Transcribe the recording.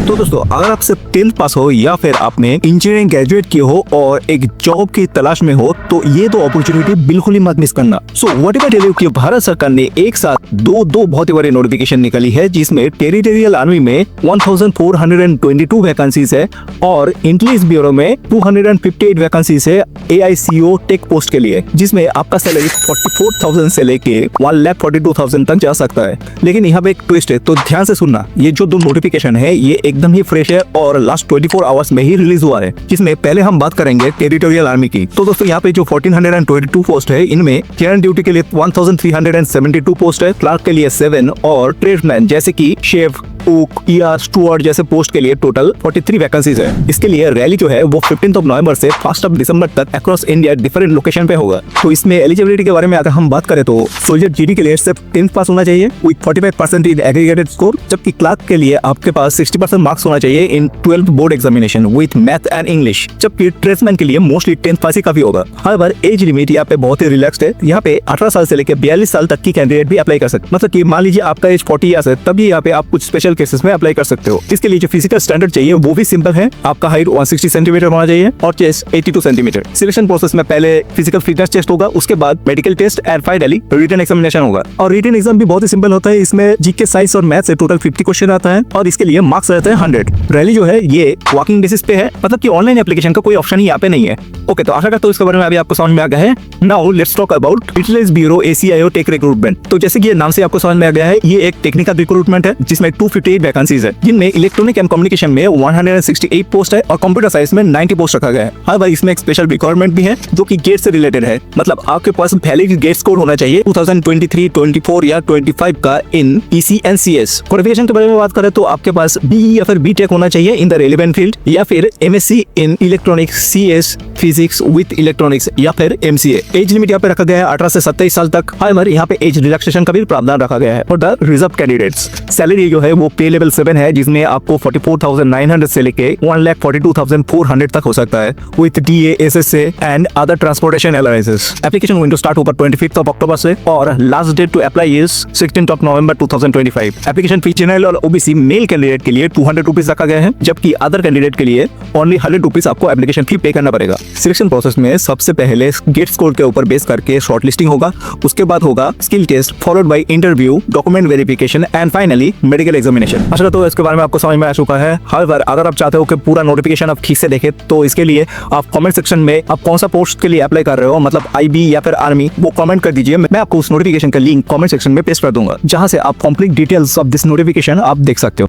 तो दोस्तों अगर आप सिर्फ 10th पास हो या फिर आपने इंजीनियरिंग ग्रेजुएट की हो और एक जॉब की तलाश में हो तो ये दो अपॉर्चुनिटी बिल्कुल ही मत मिस करना। So whatever tell you कि भारत सरकार ने एक साथ दो बहुत ही बड़ी नोटिफिकेशन निकाली है जिसमें टेरिटोरियल आर्मी में 1422 वैकेंसीज है और इंटेलिजेंस ब्यूरो में 258 वैकेंसीज है AICO टेक पोस्ट के लिए, जिसमें आपका सैलरी 44,000 से लेके 1,42,000 तक जा सकता है। लेकिन यहाँ पे एक ट्विस्ट है, तो ध्यान से सुनना। ये जो दो नोटिफिकेशन है ये एकदम ही फ्रेश है और लास्ट 24 आवर्स में ही रिलीज हुआ है, जिसमें पहले हम बात करेंगे टेरिटोरियल आर्मी की। तो दोस्तों यहाँ पे जो 1422 पोस्ट है इनमें क्लियरेंस ड्यूटी के लिए 1372 पोस्ट है, क्लार्क के लिए 7 और ट्रेड्समैन जैसे कि शेफ, कुक या स्टुअर्ड जैसे पोस्ट के लिए टोटल 43 वैकेंसीज है। इसके लिए रैली जो है वो 15 नवंबर से 1 दिसंबर तक अक्रॉस इंडिया डिफरेंट लोकेशन पे होगा। तो इसमें एलिजिबिलिटी के बारे में अगर हम बात करें तो सोल्जर जीडी के लिए सिर्फ 10th पास होना चाहिए विद 45% इन एग्रीगेटेड स्कोर, जबकि क्लार्क के लिए आपके पास 60% मार्क्स होना चाहिए इन 12th board examination with math and English, जबकि ट्रेड्समैन के लिए मोस्टली 10th पास ही काफी होगा। हाउएवर एज लिमिट यहाँ पे बहुत ही रिलैक्स्ड है। यहाँ पे 18 साल से लेकर 42 साल तक की कैंडिडेट भी अप्लाई कर सकते, मतलब कि मान लीजिए आपका एज 40 ईयर्स है तभी यहाँ पे आप कुछ स्पेशल केसेस में अप्लाई कर सकते हो। इसके लिए जो फिजिकल स्टैंडर्ड चाहिए वो भी सिंपल है, आपका हाइट 160 सेंटीमीटर होना चाहिए और चेस्ट 82 सेंटीमीटर। सिलेक्शन प्रोसेस में पहले फिजिकल फिटनेस टेस्ट होगा, उसके बाद medical test and finally written examination होगा। और रिटन एग्जाम भी बहुत ही सिंपल होता है, इसमें जीके, साइंस और मैथ से टोटल 50 क्वेश्चन आता है और इसके लिए मार्क्स रहते हैं 100। रैली जो है ये वॉकिंग बेसिस पे है, मतलब कि ऑनलाइन एप्लीकेशन का कोई ऑप्शन ही यहाँ पे नहीं है। ओके, तो आशा करता हूं इसके बारे में अभी आपको समझ में आ गया है। Now let's talk about intelligence bureau ACIO tech recruitment. तो जैसे कि ये नाम से आपको समझ में आ गया है, ये एक टेक्निकल रिक्रूटमेंट है जिसमें 258 वैकेंसीज है, जिनमें इलेक्ट्रॉनिक एंड कम्युनिकेशन में 168 पोस्ट है और कंप्यूटर साइंस में 90 पोस्ट रखा गया है। हाँ भाई, इसमें एक स्पेशल रिक्वायरमेंट भी है जो कि गेट से रिलेटेड है, मतलब आपके पास वैलिड गेट स्कोर होना चाहिए 2023, 24 या 25 का इन EC and CS। क्वालिफिकेशन के बारे में बात करें तो आपके पास BE या फिर BTech होना चाहिए इन द रेलेवेंट फील्ड, या फिर MSc in electronics, CS physics with electronics या फिर MCA। एज लिमिट यहाँ पे रखा गया है 18 से 27 साल तक। हाउएवर यहाँ पे एज रिलैक्सेशन का भी प्रावधान रखा गया है for the reserve candidates. Salary जो है वो पे लेवल 7 है, जिसमें आपको 44,900 से लेके 1,42,400 तक हो सकता है with DA, SSA and other transportation allowances. Application window start होगा 25 अक्टूबर से और last date to apply is 16 November 2025। Application fee general और OBC मेल कैंडिडेट के लिए 200 रुपीज रखा गया है, जबकि अदर कैंडिडेट के लिए ओनली 100 रुपीज आपको एप्लीकेशन फी पे करना पड़ेगा। सिलेक्शन प्रोसेस में सबसे पहले गेट स्कोर के ऊपर बेस करके शॉर्ट लिस्टिंग होगा, उसके बाद होगा skill test followed by interview, document verification and finally medical examination. अच्छा, तो इसके बारे में आपको समझ में आ चुका है। हाउएवर अगर आप चाहते हो कि पूरा नोटिफिकेशन आप ठीक से देखें तो इसके लिए आप कमेंट सेक्शन में आप कौन सा पोस्ट के लिए अप्लाई कर रहे हो, मतलब IB या फिर आर्मी, वो कमेंट कर दीजिए। मैं आपको उस नोटिफिकेशन का लिंक कमेंट सेक्शन में पेस्ट कर दूंगा, जहां से आप complete details of this notification आप देख सकते हो।